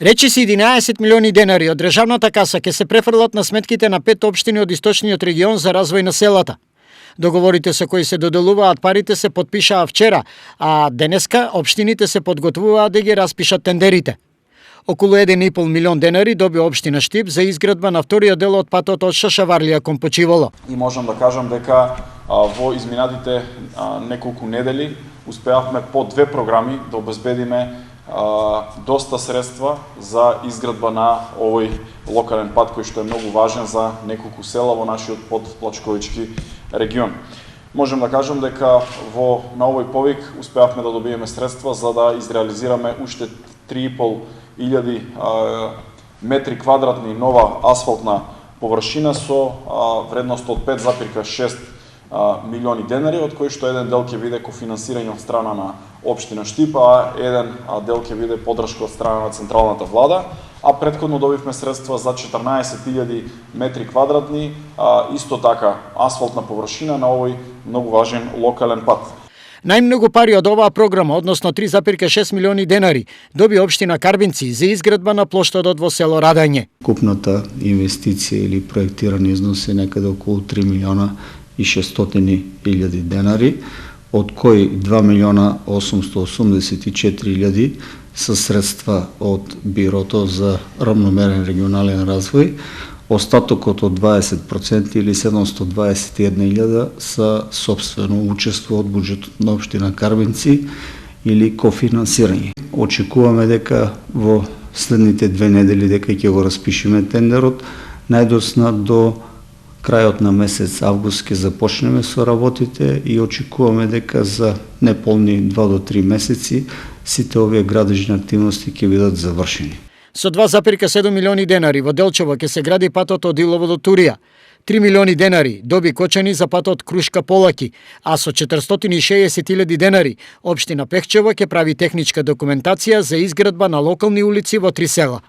Речиси 11 милиони денари од државната каса ќе се префрлат на сметките на 5 општини од источниот регион за развој на селата. Договорите со кои се доделуваат парите се потпишаа вчера, а денеска општините се подготвуваат да ги распишат тендерите. Околу 1,5 милион денари доби општина Штип за изградба на вториот дел од патот од Шашаварлија кон Почиволо. И можам да кажам дека во изминатите неколку недели успеавме по 2 програми да обезбедиме доста средства за изградба на овој локален пат кој што е многу важен за неколку села во нашиот подплачковички регион. Можем да кажам дека на овој повик успеавме да добиеме средства за да изреализираме уште 3.500 метри квадратни нова асфалтна површина со вредност од 5,6 милиони денари, од кои што еден дел ќе биде кофинансирање од страна на општина Штип, а еден дел ќе биде поддршка од страна на централната влада, а претходно добивме средства за 14.000 метри квадратни, исто така асфалтна површина на овој многу важен локален пат. Најмногу пари од оваа програма, односно 3,6 милиони денари, доби општина Карбинци за изградба на плоштадот во село Радање. Купната инвестиција или проектиран износ е некаде околу 3 милиона и 600 илјади денари, од кои 2 милиона 884 илјади са средства од Бирото за равномерен регионален развој, остатокот од 20% или 721.000 са собствено учество од буџетот на општина Карбинци или кофинансирање. Очекуваме дека во следните 2 недели дека ќе го распишеме тендерот, најдосна до крајот на месец август ќе започнеме со работите и очекуваме дека за неполни 2 до 3 месеци сите овие градежни активности ќе бидат завршени. Со 2,7 милиони денари во Делчево ќе се гради патот од Илово до Турија. 3 милиони денари доби Кочани за патот Крушка-Полаки, а со 460.000 денари општина Пехчево ќе прави техничка документација за изградба на локални улици во 3 села.